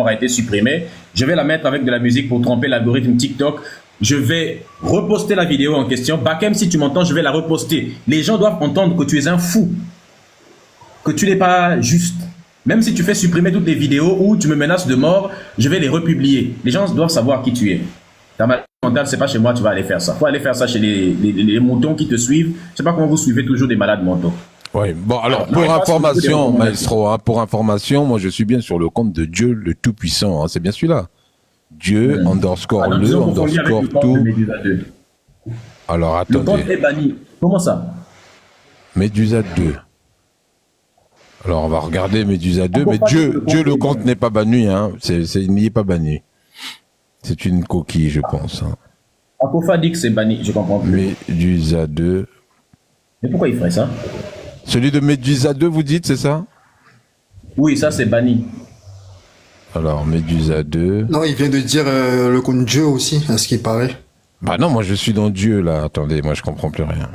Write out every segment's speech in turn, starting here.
mort a été supprimée. Je vais la mettre avec de la musique pour tromper l'algorithme TikTok. Je vais reposter la vidéo en question. Bakem, si tu m'entends, je vais la reposter. Les gens doivent entendre que tu es un fou, que tu n'es pas juste. Même si tu fais supprimer toutes les vidéos où tu me menaces de mort, je vais les republier. Les gens doivent savoir qui tu es. Ta maladie mentale, c'est pas chez moi, tu vas aller faire ça. Faut aller faire ça chez les moutons qui te suivent. Je sais pas comment vous suivez toujours des malades mentaux. Oui, bon, alors, pour information, maestro, hein, pour information, moi, je suis bien sur le compte de Dieu le Tout-Puissant, hein, c'est bien celui-là. Dieu, underscore le, underscore tout. Alors, attendez. Le compte est banni. Comment ça? Médusa 2. Alors, on va regarder Médusa 2, mais Dieu, le compte n'est pas banni, hein, il n'y est pas banni. C'est une coquille, je pense. Hein. Apofa dit que c'est banni, je comprends plus. Médusa 2. Mais pourquoi il ferait ça? Celui de Médusa 2, vous dites, c'est ça? Oui, ça c'est banni. Alors, Médusa 2. Non, il vient de dire le compte Dieu aussi, à ce qui paraît. Bah non, moi je suis dans Dieu, là. Attendez, moi je comprends plus rien.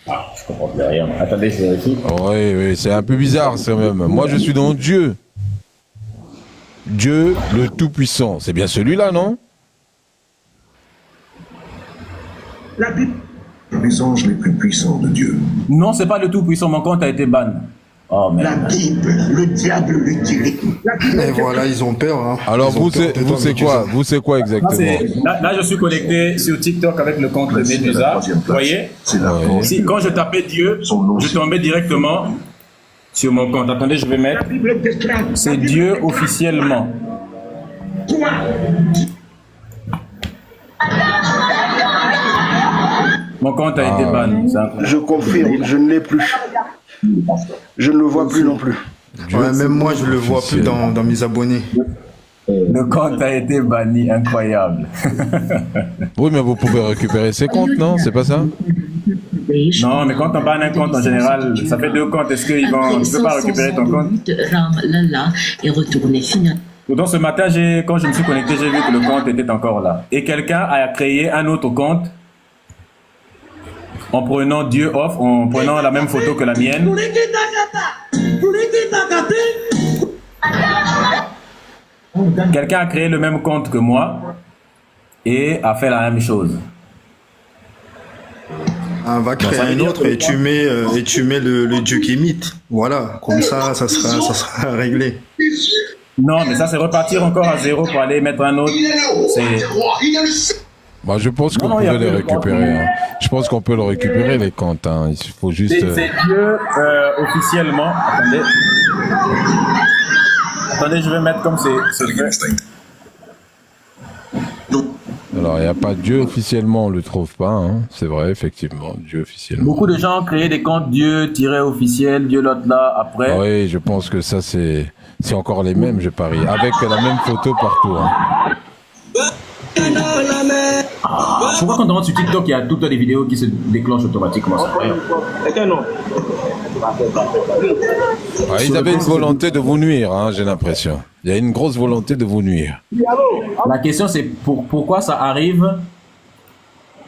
Ah, je comprends plus rien. Attendez, je vérifie. Oui, c'est un peu bizarre, ça même. Moi je suis dans Dieu. Dieu, le Tout-Puissant. C'est bien celui-là, non? La Bible. Les anges les plus puissants de Dieu. Non, c'est pas le Tout-Puissant, mon compte a été ban. Oh, la Bible, le diable l'utilise. Et voilà, ils ont peur. Hein. Alors, vous, c'est quoi exactement? Là, je suis connecté sur TikTok avec le compte de Médusa. Vous voyez? Si, quand je tapais Dieu, je tombais directement sur mon compte. Attendez, je vais mettre. C'est Dieu officiellement. Mon compte a été ban. Je confirme, je ne l'ai plus. Je ne le vois plus non plus. Ouais, même moi, je ne le vois plus dans mes abonnés. Le compte a été banni, incroyable. Oui, mais vous pouvez récupérer ces comptes, non? C'est pas ça? Non, mais quand on banne un compte, en général, ça fait 2 comptes. Est-ce qu'ils vont... Tu ne peux pas récupérer ton compte? Pourtant, ce matin, quand je me suis connecté, j'ai vu que le compte était encore là. Et quelqu'un a créé un autre compte en prenant Dieu off, en prenant la même photo que la mienne. Quelqu'un a créé le même compte que moi et a fait la même chose. On va créer un autre et tu mets le Dieu qui imite. Voilà, comme ça sera réglé. Non, mais ça c'est repartir encore à zéro pour aller mettre un autre. Bah, je pense qu'on peut les récupérer. Hein. Je pense qu'on peut le récupérer, les comptes. Hein. Il faut juste... C'est Dieu officiellement. Attendez. Attendez, je vais mettre comme c'est fait. Alors, il n'y a pas Dieu officiellement, on ne le trouve pas. Hein. C'est vrai, effectivement, Dieu officiellement. Beaucoup de gens ont créé des comptes Dieu-officiel, Dieu l'autre là, après. Oui, je pense que ça, c'est encore les mêmes, je parie. Avec la même photo partout. Hein. Pourquoi quand on rentre sur TikTok, il y a toutes les vidéos qui se déclenchent automatiquement? Ils avaient une volonté de vous nuire, hein, j'ai l'impression. Il y a une grosse volonté de vous nuire. La question c'est pourquoi ça arrive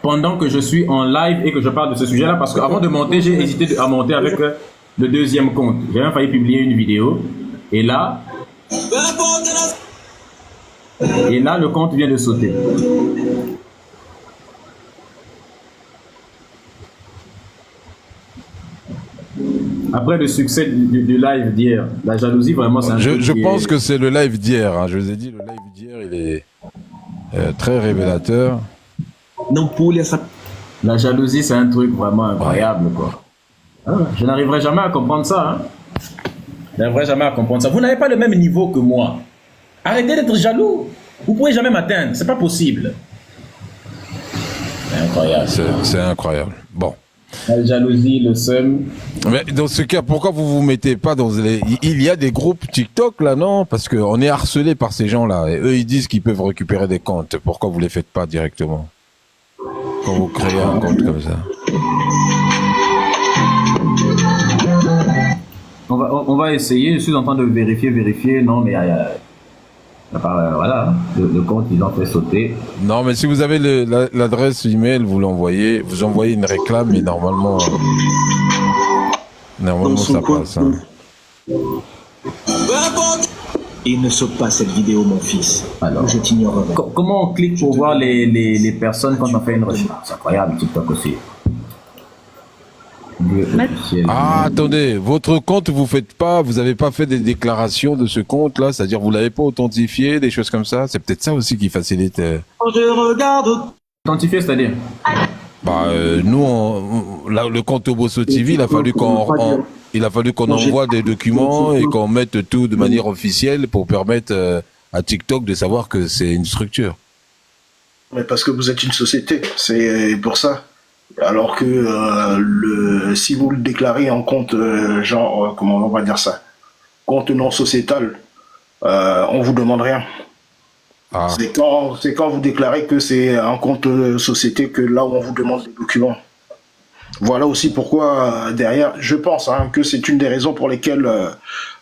pendant que je suis en live et que je parle de ce sujet-là, parce qu'avant de monter, j'ai hésité à monter avec le deuxième compte. J'ai même failli publier une vidéo. Et là, le compte vient de sauter. Après le succès du live d'hier, la jalousie, vraiment, c'est un truc Je pense que c'est le live d'hier. Hein. Je vous ai dit, le live d'hier, il est très révélateur. La jalousie, c'est un truc vraiment incroyable, quoi. Ah, je n'arriverai jamais à comprendre ça. Hein. Je n'arriverai jamais à comprendre ça. Vous n'avez pas le même niveau que moi. Arrêtez d'être jaloux. Vous ne pourrez jamais m'atteindre. C'est pas possible. C'est incroyable. C'est incroyable. Bon. La jalousie, le seum. Mais dans ce cas, pourquoi vous vous mettez pas dans les... Il y a des groupes TikTok là, non? Parce qu'on est harcelé par ces gens-là. Et eux, ils disent qu'ils peuvent récupérer des comptes. Pourquoi vous les faites pas directement? Quand vous créez un compte comme ça. On va essayer. Je suis en train de vérifier. Non, mais voilà, le compte, ils ont fait sauter. Non, mais si vous avez l'adresse email, vous l'envoyez, vous envoyez une réclame, et normalement ça passe. Hein. Et ne saute pas cette vidéo, mon fils. Alors. Je t'ignorerai. Comment on clique pour voir les personnes quand on fait une recherche? C'est incroyable, TikTok aussi. Ah, attendez, votre compte, vous avez pas fait des déclarations de ce compte-là, c'est-à-dire vous l'avez pas authentifié, des choses comme ça. C'est peut-être ça aussi qui facilite. Je regarde. Authentifié, c'est-à-dire? Nous, le compte Obosso TV, il a fallu qu'on envoie des documents et qu'on mette tout de manière officielle pour permettre à TikTok de savoir que c'est une structure. Mais parce que vous êtes une société, c'est pour ça. Alors que si vous le déclarez en compte, comment on va dire ça, compte non sociétal, on vous demande rien. Ah. C'est quand vous déclarez que c'est un compte société que là où on vous demande des documents. Voilà aussi pourquoi derrière, je pense que c'est une des raisons pour lesquelles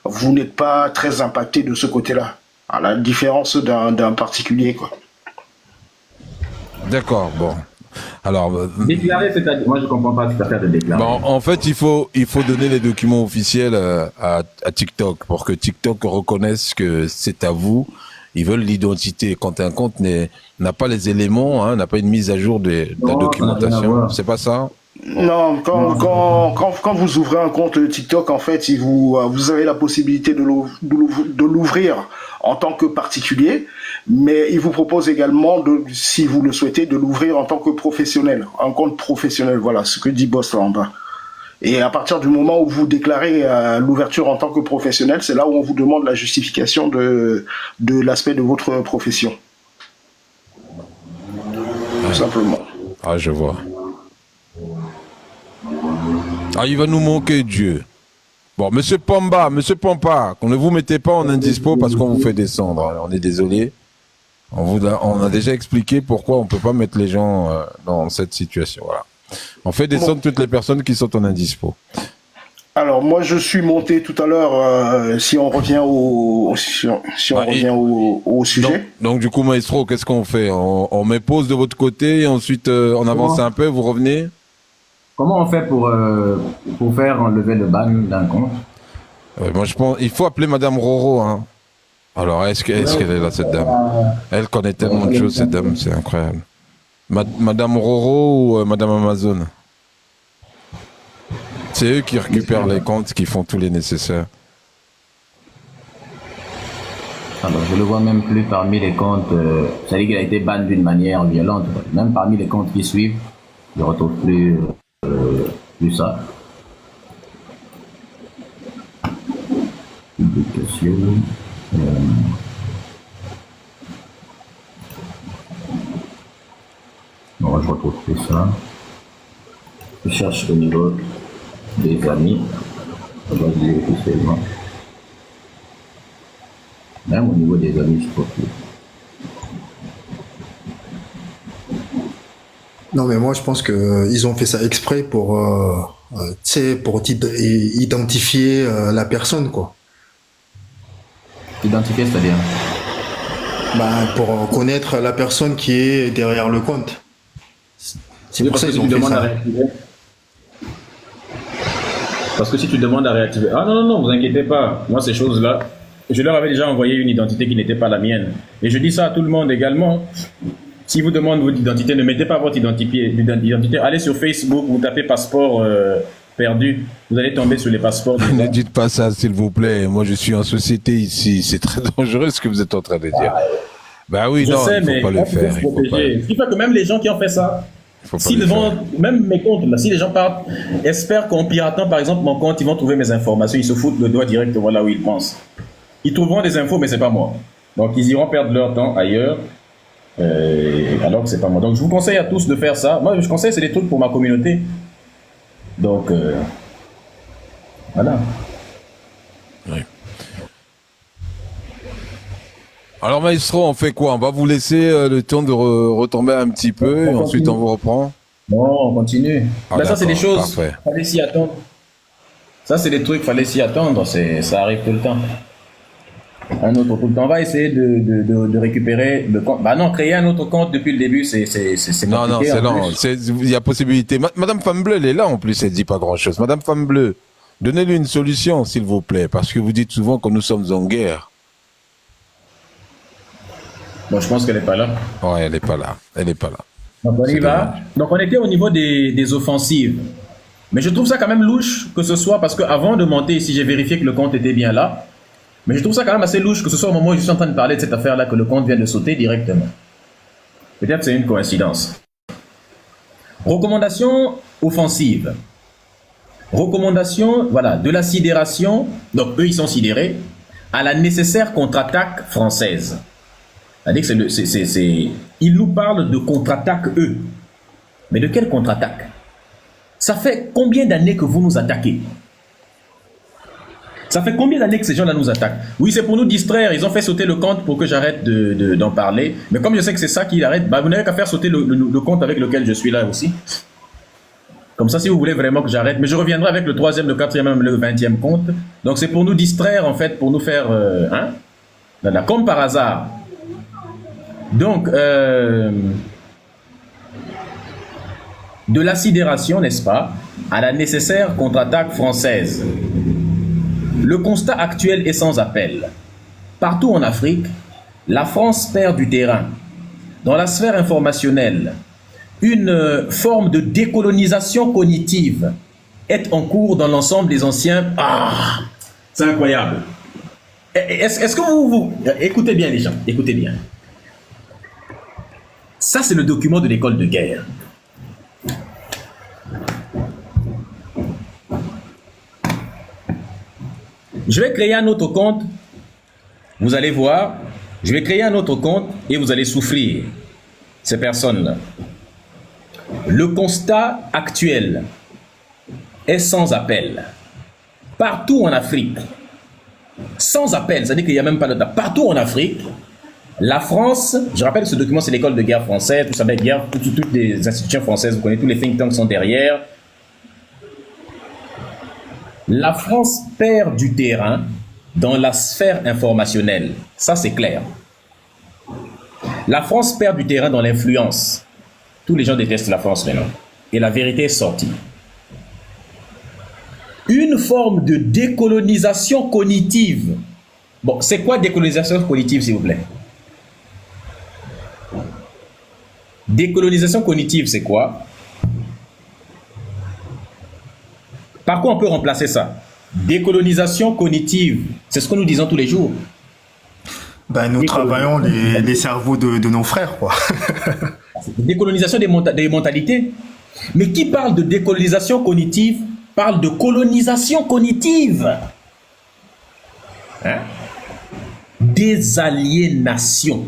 vous n'êtes pas très impacté de ce côté-là, à la différence d'un particulier, quoi. D'accord, bon. Alors, déclarer, c'est-à-dire, moi je comprends pas cette affaire de déclarer. Bon, en fait, il faut donner les documents officiels à TikTok pour que TikTok reconnaisse que c'est à vous. Ils veulent l'identité. Quand un compte n'a pas les éléments, n'a pas une mise à jour de la documentation, c'est pas ça? Non, quand vous ouvrez un compte TikTok, en fait, vous avez la possibilité de l'ouvrir en tant que particulier, mais il vous propose également, si vous le souhaitez, de l'ouvrir en tant que professionnel, un compte professionnel. Voilà ce que dit Boss là en bas. Et à partir du moment où vous déclarez l'ouverture en tant que professionnel, c'est là où on vous demande la justification de l'aspect de votre profession. Tout simplement. Ah, je vois. Ah, il va nous manquer Dieu. Bon, Monsieur Pamba, qu'on ne vous mettez pas en indispo parce qu'on vous fait descendre. On est désolé. On a déjà expliqué pourquoi on peut pas mettre les gens dans cette situation. Voilà. On fait descendre toutes les personnes qui sont en indispo. Alors moi je suis monté tout à l'heure. Si on revient au sujet. Donc du coup Maestro, qu'est-ce qu'on fait? On met pause de votre côté et ensuite on avance un peu. Vous revenez? Comment on fait pour faire enlever le ban d'un compte? Moi je pense il faut appeler Madame Roro. Alors est-ce qu'elle est là cette dame? Elle connaît tellement de choses cette dame, c'est incroyable. Madame Roro ou Madame Amazon? C'est eux qui récupèrent les comptes, qui font tous les nécessaires. Alors, je le vois même plus parmi les comptes. Ça dit qu'il a été ban d'une manière violente. Même parmi les comptes qui suivent, je ne retrouve plus ça. Publication. Non, je retrouve plus ça. Je cherche au niveau des amis. Je vais dire officiellement. Même au niveau des amis, je trouve plus. Non, mais moi, je pense que ils ont fait ça exprès pour identifier la personne, quoi. Identifier, c'est-à-dire? Pour connaître la personne qui est derrière le compte. C'est pour ça qu'ils ont fait ça. Parce que si tu demandes à réactiver... Ah non, vous inquiétez pas. Moi, ces choses-là, je leur avais déjà envoyé une identité qui n'était pas la mienne. Et je dis ça à tout le monde également. Si vous demandez votre identité, ne mettez pas votre identité. Allez sur Facebook, vous tapez passeport perdu. Vous allez tomber sur les passeports. Ne dites pas ça, s'il vous plaît. Moi, je suis en société ici. C'est très dangereux ce que vous êtes en train de dire. Bah oui, non, il ne faut pas le faire. Ce qui fait que même les gens qui ont fait ça, même mes comptes, là, si les gens partent, espèrent qu'en piratant par exemple mon compte, ils vont trouver mes informations, ils se foutent le doigt direct, voilà où ils pensent. Ils trouveront des infos, mais c'est pas moi. Donc ils iront perdre leur temps ailleurs, alors que c'est pas moi. Donc je vous conseille à tous de faire ça. Moi je conseille, c'est des trucs pour ma communauté. Donc voilà. Oui. Alors Maestro, on fait quoi? On va vous laisser le temps de retomber un petit peu et ensuite on vous reprend? Non, on continue. Ça c'est des choses, parfait. Fallait s'y attendre. Ça c'est des trucs, fallait s'y attendre, ça arrive tout le temps. Un autre tout le temps. On va essayer de récupérer le compte. Bah non, créer un autre compte depuis le début, c'est compliqué. Non, c'est lent. Il y a possibilité. Madame Femme Bleue, elle est là en plus, elle dit pas grand chose. Madame Femme Bleue, donnez-lui une solution, s'il vous plaît, parce que vous dites souvent que nous sommes en guerre. Bon, je pense qu'elle n'est pas là. Ouais, elle est pas là. Elle est pas là. Donc on y C'est va. dommage. Donc on était au niveau des offensives. Mais je trouve ça quand même louche que ce soit, parce qu'avant de monter ici, j'ai vérifié que le compte était bien là. Mais je trouve ça quand même assez louche que ce soit au moment où je suis en train de parler de cette affaire-là que le compte vient de sauter directement. Peut-être c'est une coïncidence. Recommandation offensive. Recommandation, voilà, de la sidération, donc eux ils sont sidérés, à la nécessaire contre-attaque française. C'est-à-dire que ils nous parlent de contre-attaque eux. Mais de quelle contre-attaque? Ça fait combien d'années que vous nous attaquez? Ça fait combien d'années que ces gens-là nous attaquent? Oui, c'est pour nous distraire. Ils ont fait sauter le compte pour que j'arrête d'en parler. Mais comme je sais que c'est ça qui arrête, bah, vous n'avez qu'à faire sauter le compte avec lequel je suis là aussi. Comme ça, si vous voulez vraiment que j'arrête. Mais je reviendrai avec le 3e, le 4e, même le 20e compte. Donc c'est pour nous distraire, en fait, pour nous faire... comme par hasard. Donc, de la sidération, n'est-ce pas, à la nécessaire contre-attaque française. Le constat actuel est sans appel. Partout en Afrique, la France perd du terrain. Dans la sphère informationnelle, une forme de décolonisation cognitive est en cours dans l'ensemble des anciens... Ah, c'est incroyable. Est-ce que vous... Écoutez bien les gens, écoutez bien. Ça, c'est le document de l'école de guerre. Je vais créer un autre compte. Vous allez voir. Je vais créer un autre compte et vous allez souffrir. Ces personnes-là. Le constat actuel est sans appel. Partout en Afrique. Sans appel. C'est-à-dire qu'il n'y a même pas de date. Partout en Afrique. La France, je rappelle que ce document, c'est l'école de guerre française. Vous savez, guerre, toutes les institutions françaises, vous connaissez, tous les think tanks sont derrière. La France perd du terrain dans la sphère informationnelle. Ça, c'est clair. La France perd du terrain dans l'influence. Tous les gens détestent la France maintenant. Et la vérité est sortie. Une forme de décolonisation cognitive. Bon, c'est quoi décolonisation cognitive, s'il vous plaît? Décolonisation cognitive, c'est quoi? Par quoi on peut remplacer ça? Décolonisation cognitive, c'est ce que nous disons tous les jours. Ben, nous travaillons les cerveaux de nos frères, quoi. Décolonisation des mentalités. Mais qui parle de décolonisation cognitive parle de colonisation cognitive. Hein? Désaliénation.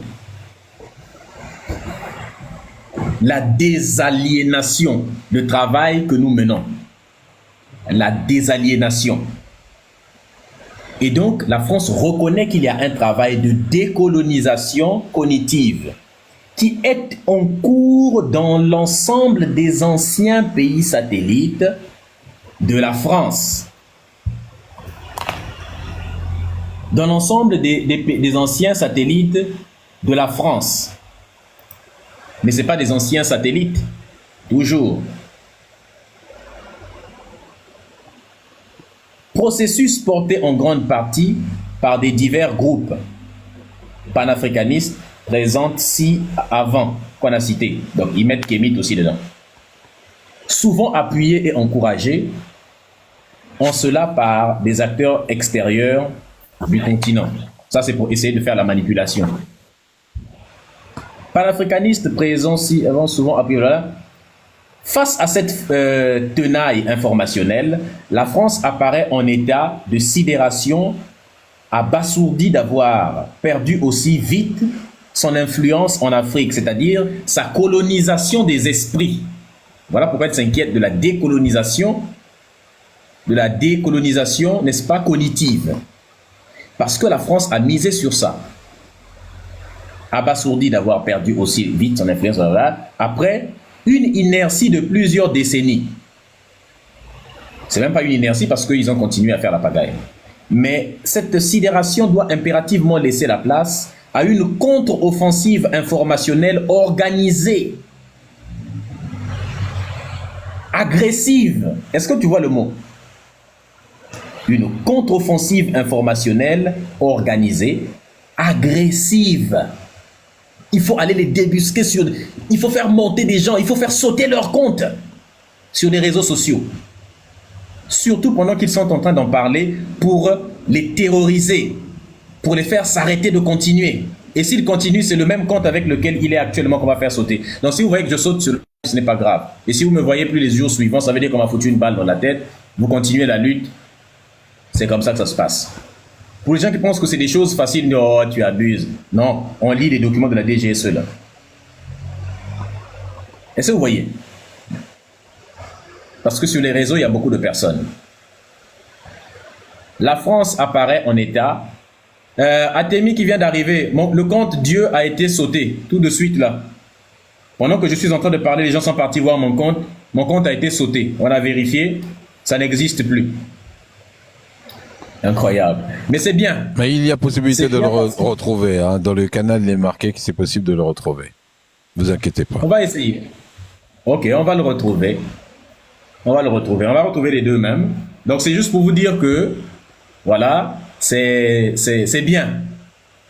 La désaliénation, le travail que nous menons. La désaliénation. Et donc, la France reconnaît qu'il y a un travail de décolonisation cognitive qui est en cours dans l'ensemble des anciens pays satellites de la France. Dans l'ensemble des anciens satellites de la France. Mais ce n'est pas des anciens satellites, toujours. Processus porté en grande partie par des divers groupes panafricanistes présents ci-avant qu'on a cités. Donc ils mettent Kémit aussi dedans. Souvent appuyés et encouragés en cela par des acteurs extérieurs du continent. Ça c'est pour essayer de faire la manipulation. Panafricanistes présents ci-avant, souvent appuyés là. Face à cette tenaille informationnelle, la France apparaît en état de sidération, abasourdie d'avoir perdu aussi vite son influence en Afrique, c'est-à-dire sa colonisation des esprits. Voilà pourquoi elle s'inquiète de la décolonisation, n'est-ce pas, cognitive. Parce que la France a misé sur ça. Abasourdie d'avoir perdu aussi vite son influence, après une inertie de plusieurs décennies. C'est même pas une inertie parce qu'ils ont continué à faire la pagaille. Mais cette sidération doit impérativement laisser la place à une contre-offensive informationnelle organisée, agressive. Est-ce que tu vois le mot? Une contre-offensive informationnelle organisée, agressive. Il faut aller les débusquer il faut faire monter des gens, il faut faire sauter leur compte sur les réseaux sociaux. Surtout pendant qu'ils sont en train d'en parler pour les terroriser, pour les faire s'arrêter de continuer. Et s'ils continuent, c'est le même compte avec lequel il est actuellement qu'on va faire sauter. Donc si vous voyez que je saute sur le ce n'est pas grave. Et si vous me voyez plus les jours suivants, ça veut dire qu'on m'a foutu une balle dans la tête, vous continuez la lutte, c'est comme ça que ça se passe. Pour les gens qui pensent que c'est des choses faciles, oh, tu abuses. Non, on lit les documents de la DGSE là. Est-ce que vous voyez? Parce que sur les réseaux, il y a beaucoup de personnes. La France apparaît en état. Atemi qui vient d'arriver, le compte Dieu a été sauté tout de suite là. Pendant que je suis en train de parler, les gens sont partis voir mon compte a été sauté. On a vérifié, ça n'existe plus. Incroyable. Mais c'est bien. Mais il y a possibilité de le retrouver. Hein. Dans le canal, il est marqué que c'est possible de le retrouver. Ne vous inquiétez pas. On va essayer. Ok, on va le retrouver. On va le retrouver. On va retrouver les deux même. Donc c'est juste pour vous dire que, voilà, c'est bien.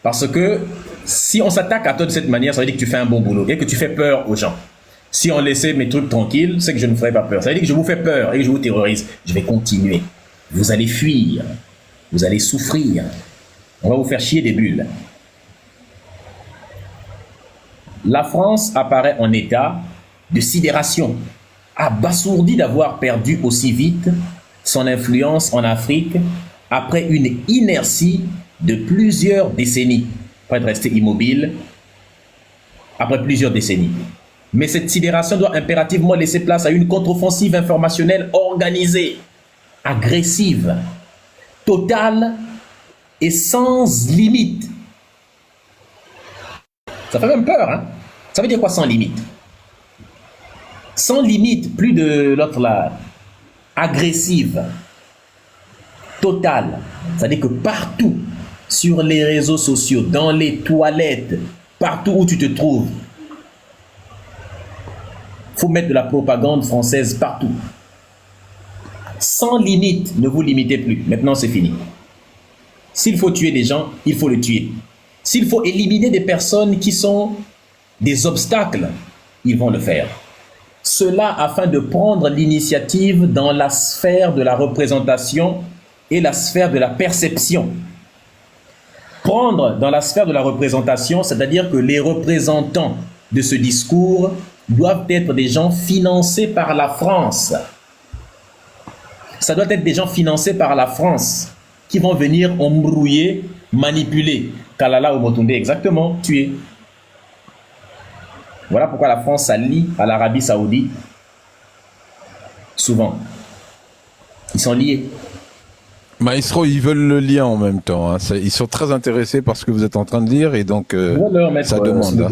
Parce que si on s'attaque à toi de cette manière, ça veut dire que tu fais un bon boulot et que tu fais peur aux gens. Si on laissait mes trucs tranquilles, c'est que je ne ferais pas peur. Ça veut dire que je vous fais peur et que je vous terrorise. Je vais continuer. Vous allez fuir. Vous allez souffrir. On va vous faire chier des bulles. La France apparaît en état de sidération, abasourdi d'avoir perdu aussi vite son influence en Afrique après une inertie de plusieurs décennies, pour être resté immobile après plusieurs décennies. Mais cette sidération doit impérativement laisser place à une contre-offensive informationnelle organisée, agressive, totale et sans limite. Ça fait même peur, hein? Ça veut dire quoi sans limite? Sans limite, plus de l'autre là, agressive, totale. C'est-à-dire que partout, sur les réseaux sociaux, dans les toilettes, partout où tu te trouves, il faut mettre de la propagande française partout. Sans limite, ne vous limitez plus. Maintenant, c'est fini. S'il faut tuer des gens, il faut les tuer. S'il faut éliminer des personnes qui sont des obstacles, ils vont le faire. Cela afin de prendre l'initiative dans la sphère de la représentation et la sphère de la perception. Prendre dans la sphère de la représentation, c'est-à-dire que les représentants de ce discours doivent être des gens financés par la France. Ça doit être des gens financés par la France qui vont venir embrouiller, manipuler. Kalala ou Motoundé, exactement, tuer. Voilà pourquoi la France s'allie à l'Arabie Saoudite. Souvent. Ils sont liés. Maestro, ils veulent le lien en même temps. Hein. Ils sont très intéressés par ce que vous êtes en train de dire et donc ça demande.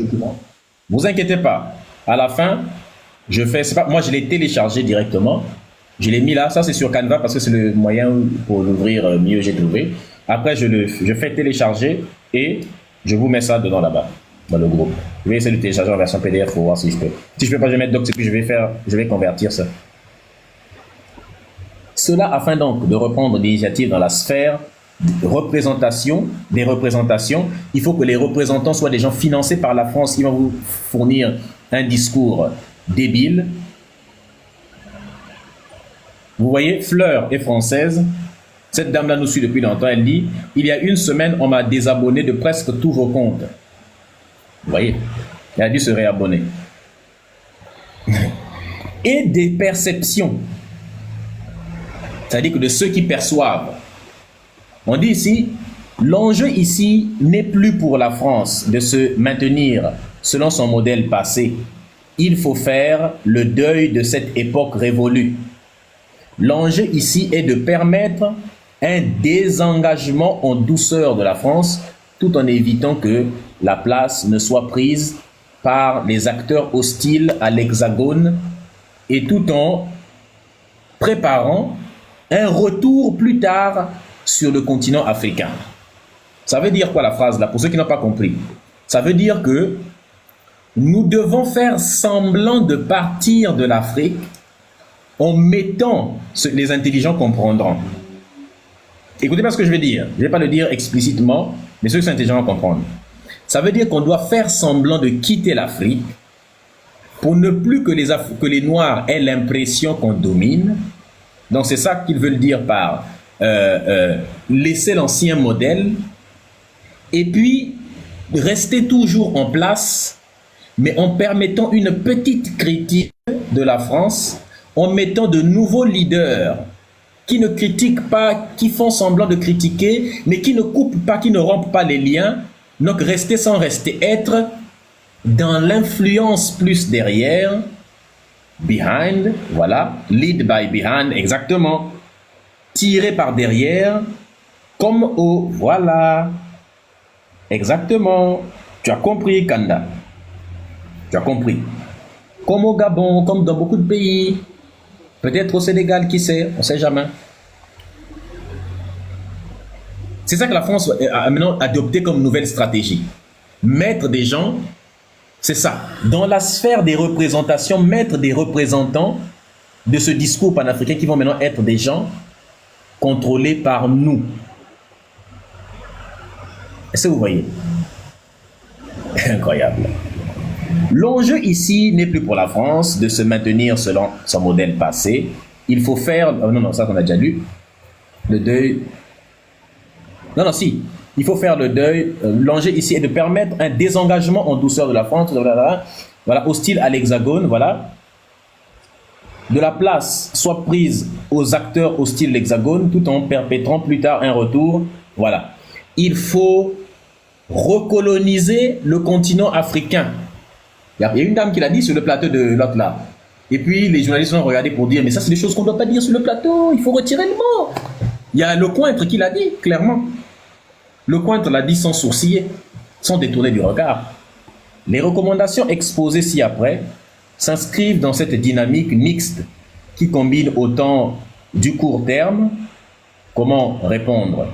Vous inquiétez pas. À la fin, je fais. C'est pas, moi, je l'ai téléchargé directement. Je l'ai mis là. Ça, c'est sur Canva parce que c'est le moyen pour l'ouvrir mieux, j'ai trouvé. Après, je fais télécharger et je vous mets ça dedans là-bas, dans le groupe. Je vais essayer de télécharger en version PDF pour voir si je peux. Si je peux pas, je vais mettre docs et puis je vais convertir ça. Cela afin donc de reprendre l'initiative dans la sphère de représentation, des représentations. Il faut que les représentants soient des gens financés par la France qui vont vous fournir un discours débile. Vous voyez, Fleur est française. Cette dame-là nous suit depuis longtemps. Elle dit, il y a une semaine, on m'a désabonné de presque tous vos comptes. Vous voyez, elle a dû se réabonner. Et des perceptions. C'est-à-dire que de ceux qui perçoivent. On dit ici, l'enjeu ici n'est plus pour la France de se maintenir selon son modèle passé. Il faut faire le deuil de cette époque révolue. L'enjeu ici est de permettre un désengagement en douceur de la France, tout en évitant que la place ne soit prise par les acteurs hostiles à l'Hexagone et tout en préparant un retour plus tard sur le continent africain. Ça veut dire quoi la phrase là, pour ceux qui n'ont pas compris? Ça veut dire que nous devons faire semblant de partir de l'Afrique en mettant, les intelligents comprendront. Écoutez pas ce que je vais dire, je ne vais pas le dire explicitement, mais ceux qui sont intelligents vont comprendre. Ça veut dire qu'on doit faire semblant de quitter l'Afrique pour ne plus que les Noirs aient l'impression qu'on domine. Donc c'est ça qu'ils veulent dire par laisser l'ancien modèle et puis rester toujours en place, mais en permettant une petite critique de la France, en mettant de nouveaux leaders qui ne critiquent pas, qui font semblant de critiquer, mais qui ne coupent pas, qui ne rompent pas les liens. Donc rester sans rester, être dans l'influence plus derrière, behind, voilà, lead by behind, exactement, tiré par derrière, comme au, voilà, exactement, tu as compris Kanda, tu as compris, comme au Gabon, comme dans beaucoup de pays, peut-être au Sénégal, qui sait, on ne sait jamais. C'est ça que la France a maintenant adopté comme nouvelle stratégie. Mettre des gens, c'est ça, dans la sphère des représentations, mettre des représentants de ce discours panafricain qui vont maintenant être des gens contrôlés par nous. Est-ce que vous voyez? Incroyable. L'enjeu ici n'est plus pour la France de se maintenir selon son modèle passé. Il faut faire... Oh non, ça qu'on a déjà lu. Le deuil... Non, si. Il faut faire le deuil. L'enjeu ici est de permettre un désengagement en douceur de la France, voilà, hostile à l'Hexagone, voilà. De la place soit prise aux acteurs hostiles à l'Hexagone, tout en perpétrant plus tard un retour, voilà. Il faut recoloniser le continent africain. Il y a une dame qui l'a dit sur le plateau de l'autre là. Et puis les journalistes ont regardé pour dire, mais ça c'est des choses qu'on ne doit pas dire sur le plateau, il faut retirer le mot. Il y a Lecointre qui l'a dit, clairement. Lecointre l'a dit sans sourciller, sans détourner du regard. Les recommandations exposées ci-après s'inscrivent dans cette dynamique mixte qui combine autant du court terme, comment répondre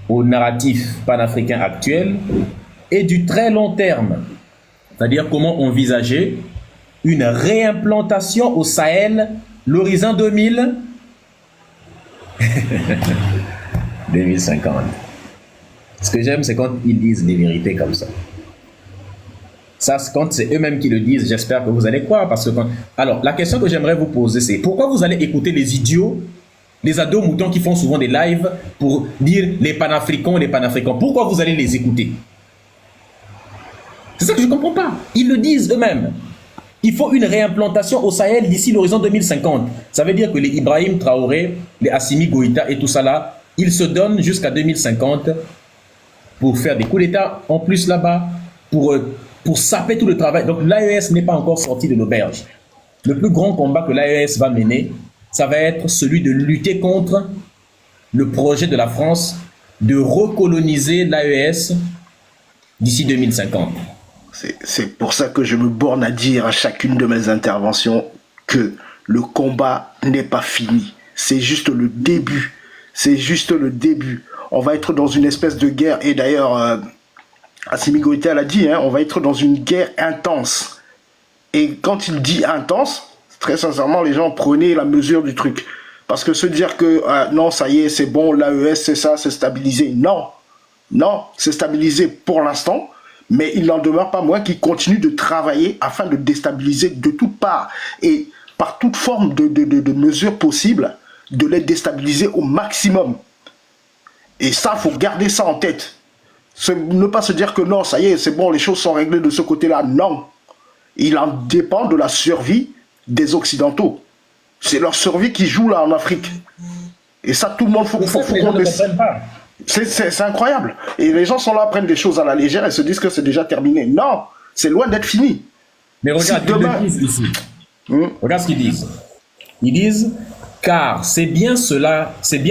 au narratif panafricain actuel, et du très long terme, c'est-à-dire comment envisager une réimplantation au Sahel, l'horizon 2050. Ce que j'aime, c'est quand ils disent des vérités comme ça. Ça, quand c'est eux-mêmes qui le disent, j'espère que vous allez croire. Parce que Alors, la question que j'aimerais vous poser, c'est pourquoi vous allez écouter les idiots, les ados moutons qui font souvent des lives pour dire les panafricains, pourquoi vous allez les écouter? C'est ça que je ne comprends pas. Ils le disent eux-mêmes. Il faut une réimplantation au Sahel d'ici l'horizon 2050. Ça veut dire que les Ibrahim Traoré, les Assimi Goïta et tout ça là, ils se donnent jusqu'à 2050 pour faire des coups d'État en plus là-bas, pour saper tout le travail. Donc l'AES n'est pas encore sorti de l'auberge. Le plus grand combat que l'AES va mener, ça va être celui de lutter contre le projet de la France de recoloniser l'AES d'ici 2050. C'est pour ça que je me borne à dire à chacune de mes interventions que le combat n'est pas fini. C'est juste le début. C'est juste le début. On va être dans une espèce de guerre. Et d'ailleurs, Assimi Goïta l'a dit, hein, on va être dans une guerre intense. Et quand il dit intense, très sincèrement, les gens prenaient la mesure du truc. Parce que se dire que non, ça y est, c'est bon, l'AES, c'est ça, c'est stabilisé. Non, c'est stabilisé pour l'instant. Mais il n'en demeure pas moins qu'il continue de travailler afin de déstabiliser de toutes parts et par toute forme de mesures possibles, de les déstabiliser au maximum. Et ça, il faut garder ça en tête. Ne pas se dire que non, ça y est, c'est bon, les choses sont réglées de ce côté-là. Non. Il en dépend de la survie des Occidentaux. C'est leur survie qui joue là en Afrique. Et ça, tout le monde, faut qu'on laisse. C'est incroyable. Et les gens sont là, prennent des choses à la légère et se disent que c'est déjà terminé. Non, c'est loin d'être fini. Mais regarde, si demain... ils le disent ici. Regarde ce qu'ils disent. Ils disent, car c'est bien cela, c'est bien